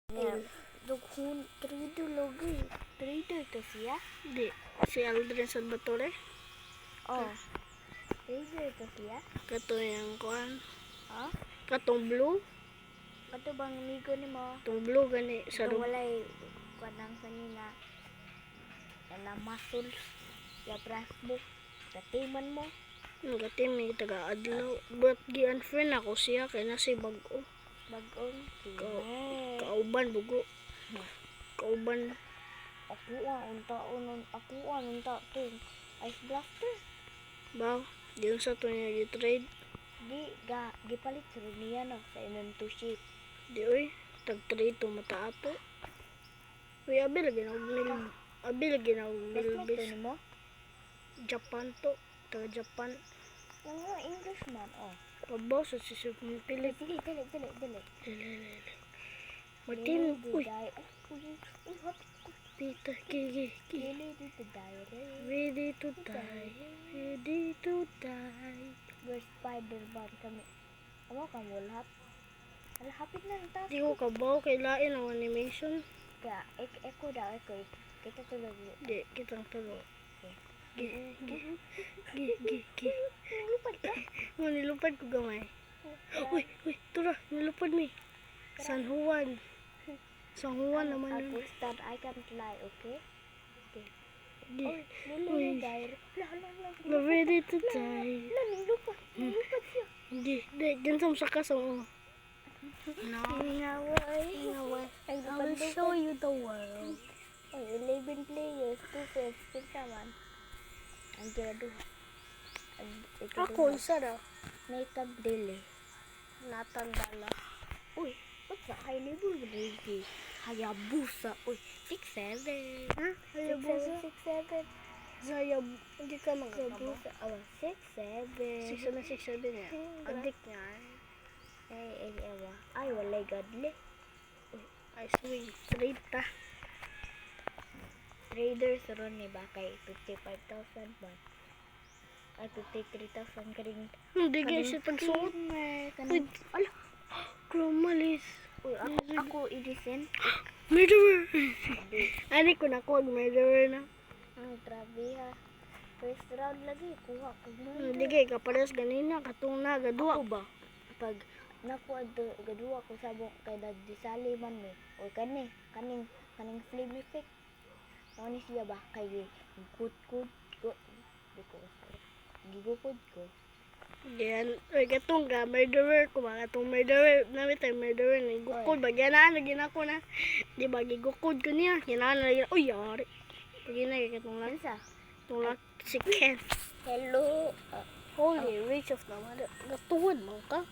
Yeah. Dughun, trader lagi. Trader to siya? Di, si Aldrin Salvatore. Oh. Trader to siya? Kato yung kuan. Ha? Katong blue. Kato bang amigo ni mo? Katong blue gani. Sa Itong walay kanang kanina. Na muscles. Ya brassbook. Katiman mo. Nagati may taga-adlaw. But gi-unfriend ako siya kay nasi bag-o. Bagong Kauban bugo. Kauban. Ako unta to. Ice blaster. Ba, di sa to niya gi-trade. Gipalit sa niya no sa inon to ship. Di oy, tag-trade to mataato. Uy, abi lagi na Classmate to nimo? Japan to. Taga-Japan. Yung mga Englishman, oh. Pabaw sa sisip ng pilit. Dili. Martin, uy. Uy, hot. Peter, gigi. Ready to die. Ready to die. Ready to die. We're Spider-Man kami. Ano ka mo lahat? Hapit na ang task. Di ko kabaw kay lain ang animation. Kaya, eko. Kita tulad yun. Di, kitang tulo. Gi. Lupad ka? Nilupad ko gamay. Uy, tura, nilupad mi. San Juan naman I yun. posted, I can't lie, okay? Di. Uy, dire. We're ready to die. Nilupad siya. Di, gansam sa kasong. No. Ingaway. I will show you the world. Oh, 11 players, 2 sets, pinsaman. Ang graduha. Ako, isa na. Nathan Dele. Nathan Dala. Uy, what's that? High level Reiki. Hayabusa. Uy, 6-7. Ha? Hayabusa? 6-7. Sayab, hindi ka magkakaba. Hayabusa. Awa, 6-7. 6-7 niya. Addict niya. Ewa. Ay, walay godly. I swing. Straight ta. Traders ron ni ba kay 55,000 ba? Ay, 53,000 ka rin. Hindi guys, siya tagsuot. Uy, ala. Chromalis. Uy, ako i-descend. Murderer. Ani ko na ko, murderer na. Grabe ha. First round lagi, kuha ko mo. Hindi kay kapares ganina, katong na, gadua. Ako ba? Pag nakuha do, gadua ko sabok kay disali man ni. Uy, kaning flame effect. Ano ni siya ba? Kay gigukod ko. Gigukod ko. Yan, uy, katong ka, murderer ko ba? Katong murderer, namin tayo murderer, nagukod ba? Ganaan, nagin ako na. Di ba, gigukod ko niya. Ganaan, nagin, uy, yari. Pagin na, katong lang. Ansa? Katong lang, si Ken. Hello. Holy rich of naman. Gatuhod mo ka.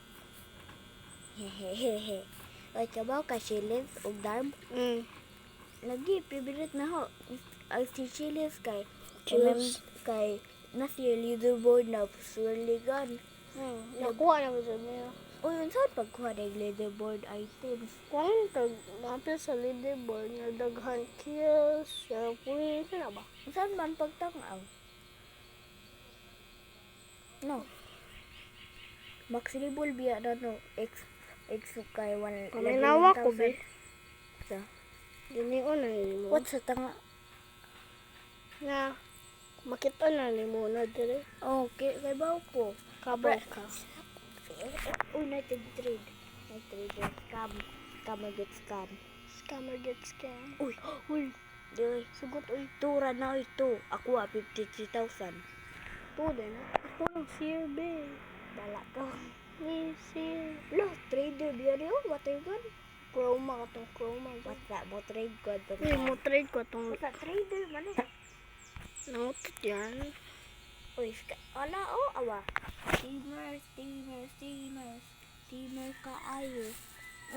Hehehehe. Uy, kabaw ka Shillings o Darb? Lagi, favorite na ho. Ang si Chili's kay Chili's. kay nasa leaderboard na surely gun. Nakuha na ko sa niya. O yun, saan pagkuha ng leaderboard items? Kung napil sa leaderboard, nadaghan kills, share points, na ba? Saan man pagtangaw? No. Max level biya na no. X kay 1. Paminawa ko, be. Sa? Ginion na ni mo. What sa tanga? Na, makita na ni mo na dire. Okay, kay baw ko. Kabaw ka. Uy, trade. Scam. Scammer get scam. Scammer get scam. Uy, Uy, sugot, uy. tura na ito. Ako 53,000. Tude na. Ako lang siya, be. Bala ka. Siya. Lo, trader biya rin. Oh, what are you gun? Chroma ka tong chroma. What's mo trade ko. Uy, mo trade ko tong What's trader man eh? nangutot yan. Uy, ala, oh, awa. Steamer ka ayo.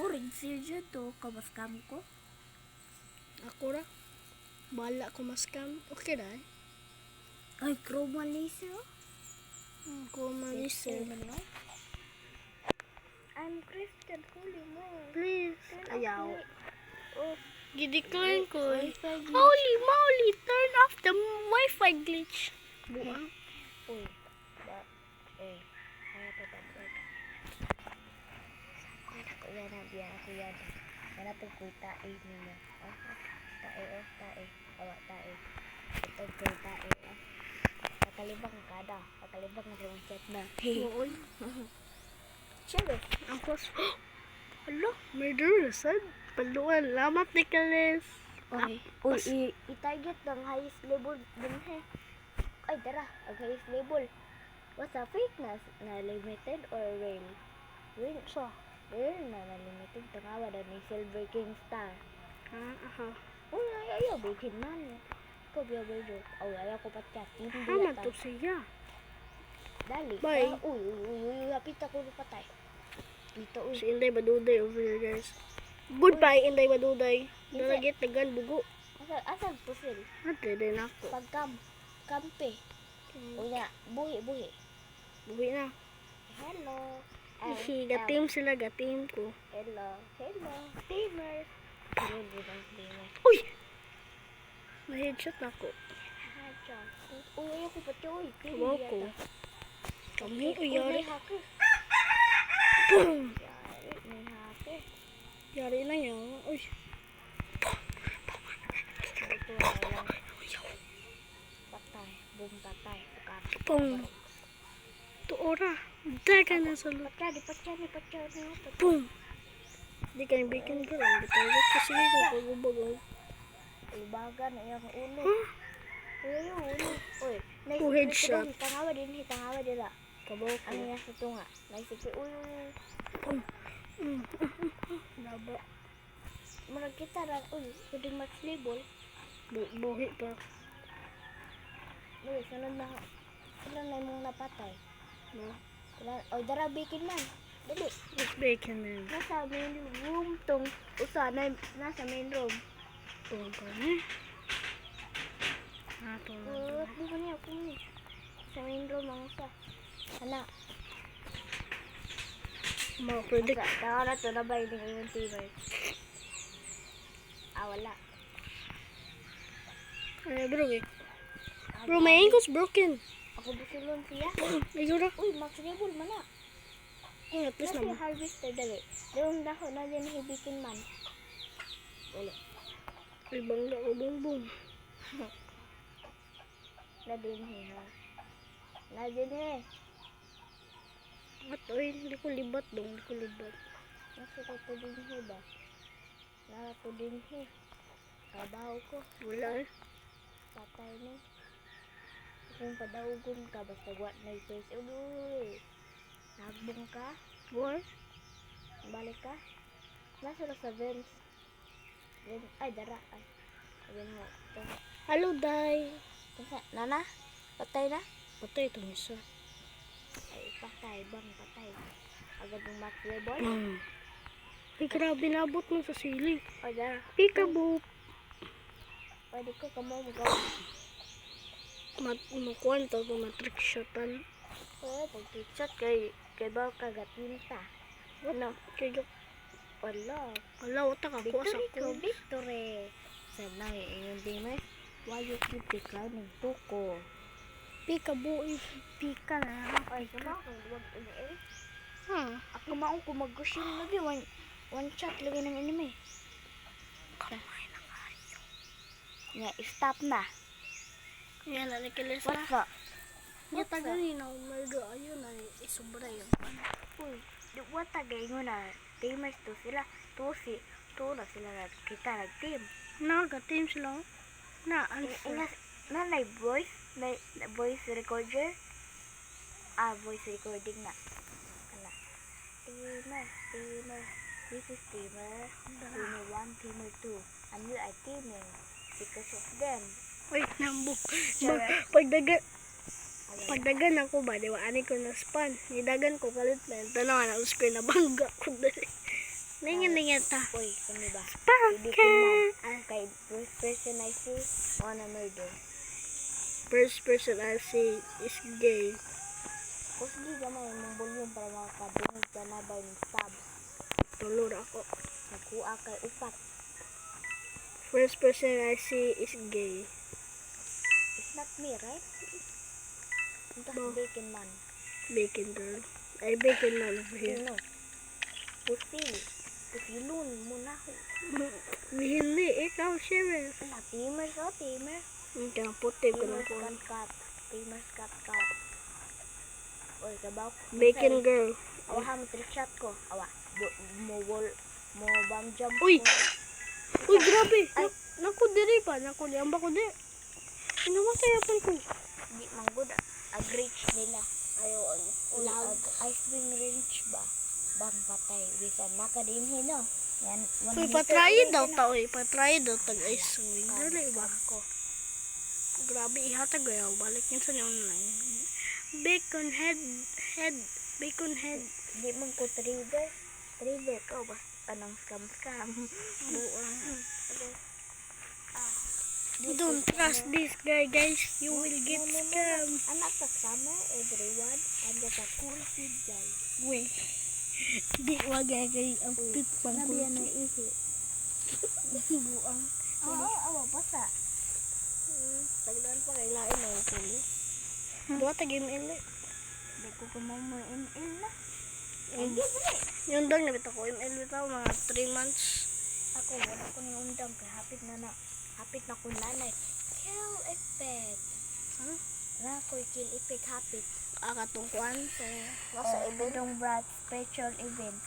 Orange silja to. Kabaskam ko. Ako ra. Bala ko maskam. Okay na eh. Ay, chroma laser. Chroma listen. I'm Christian, holy mo. Please. Ayaw. Oh, Gidecline ko. Wi-Fi glitch. Holy moly! Turn off the Wi-Fi glitch. Buang. Uy, kaya pa. Kuya na, biya na. Kana to kuy tae nimo. Tae tae. Awa tae. Ito kuy tae. Kakalibang kada. Kakalibang na yung chat na. Oo. Siyempre. Ang close. Hala, murder sad. Paluan, lamat ni Kalis. Uy, i-target ng highest level din he. Ay, tara, ang highest level. What's a fake na limited or real? Real. So, Real na limited. Tangawa na ni Silver King Star. aha. Uy, ayaw, bikin man. Ikaw, biyaw, biyaw. Ay, ayaw ko pa chat. Hindi Haman yata. to siya. Dali. Bye. Uy, hapit ako na patay. Dito, uy. Si Inday Baduday over here, guys. Goodbye, Inday Baduday. Dalagit, tagan, bugo. Asal pusil. Ate, din ako. Kampe. Uy na, buhi. Buhi na. Hello. Gatim sila, gatim ko. Hello. Steamer. Uy! Na-headshot ako. Uy, ayaw ko pa ito. Uy, Tawa ko. Kami, uy, yari. May hacker. Boom! May hacker. Yari na yan. Uy. Ito na lang. Patay. Boom, patay. Sukat. Boom! Tuora. Daga na sa loob. Patya. Boom! Di kayo bacon ko lang. Bitawag kasi ko pagubagod. Ibaga na yung ulo. Huh? Uy, yung ulo. Uy, Two headshot. Tangawa din. Kabaw ko. Ano yan sa tunga? Naisipin, uy. Boom! Laba. Marag kita rin. Uy, pwedeng max label. Buhi pa. Uy, sunod na. Ilan na mong napatay? No? Oy, dara, bikin man. Dali. It's bacon man. Nasa main room tong usa na nasa main room. Tuwag ka na. Nato na. Di ba niya ako ni? Sa main room ang usa. Ana, Mga predict. tawa na to na ba yung timer? Wala. Ay, bro, eh. Bro, my ankle's broken. Ako busulon siya. Ayun na. Uy, max label man na. At least Nasa naman. harvester dali. Doon dahon na din hibikin man. Wala. Ay, bangga ko, boom, boom. Na din ha. Na din he. At, oy, hindi ko libat dong. Hindi ko libat. Nasa ko din he ba? Nara ko din he. Kabaw ko. Wala eh. Patay ni. Kung padaugon ka, basta guwat na yung face. Uy! Nagbong ka? What? Balik ka? Nasa na sa Vince. Ay, dara. Ay. Sabi mo. Hello, Day. Nana? Patay na? Patay itong isa. Ay, patay. Patay. Agad ng max label? Ay, grabe, nabot mo sa sili. Ay, dara. Peekaboo. Pwede ko kamo magawa. Makuan to, matrick shotan. Pag kitchat kay ba kagatinta. Ano? Kaya, Wala. wala, utak ako sa ko. Victory. Sana yung timer. Why you keep the crown ng tuko? Peekaboo, pika na. Ay, sama ko. Huwag eh. Ha? Ako maong kumagusyon lagi. One shot lagi ng anime. Nga, stop na. Yan, nalikilis na. What's up? Yan, tagali na, umarga. Ayun na, isubra yun. Uy, di ba tagay mo na teamers to sila. To na sila na kita nag-team. Naka-team sila. Na-answer. Na voice? Na voice recorder? Voice recording na. Ala. Teamer. This is teamer. Teamer 1, teamer 2. And you are teaming because of them. Wait, nambok. Sure. Pagdagan ako ba, di ba, ani ko na span. Nidagan ko kalit na. Tanaw na, screen na bangga ko dali. Ningin ta. Uy, kami ba? Spanker! Kay first person I see, wanna murder. First person I see is gay. Kung hindi gamay mong volume para makakabungod ka na ba yung stabs. Tulor ako. Nakuha kay upat. First person I see is gay. It's not me, right? Ito No. bacon man. Bacon girl. Ay, bacon man over here. Sino? Pusi. Pusilun mo na. sheriff. Na timer ko, timer. Kaya puti ko Timer na po. cut. Timer cut. Oy, kabaw. Bacon girl. Awa ha, trick-shot ko. Awa, mo bang jump Uy! ko. Uy, grabe. Ay. Naku, diri pa. Naku, liang ba ko di. Namatay ako ko. Di manggod. Ag-reach nila. Ayaw, ano. Ice wing range ba? Bang patay. Bisan nakadinhin no. Yan. Uy, patry daw ta. Uy, patry daw tag-ice wing. Dali ba? ko. Grabe, ihatag ko yaw. Balik yun sa online. Bacon head. Bacon head. Di man ko trigger. Trigger ko ba? Anong scam. Buang. Ah. Don't trust this guy, guys. You will get scammed. Anak kasama, everyone. Anda sa cool feed guys. Uy. Di wagay kay ang pit pang Sabi yan ay ihi. buang. Awa, basta. Tagdan pa kay lain na pulo. Dua tag email. Hindi ko kumamo ML na. Yung dang nabit ako email bitaw mga 3 months. Ako, wala ko ni undang. Kaya hapit na ko nanay. Kill effect. Huh? Na ko kill effect hapit. Katungkuan to. Sa event ng Brad special event.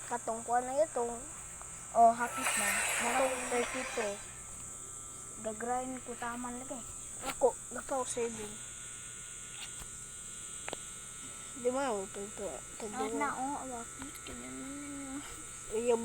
Katungkuan na itong Oh, hapit na. Mga 32. Gagrind ko taman lagi. ako napaw saving. Di ba ako to Na, awa. Ganyan. Iya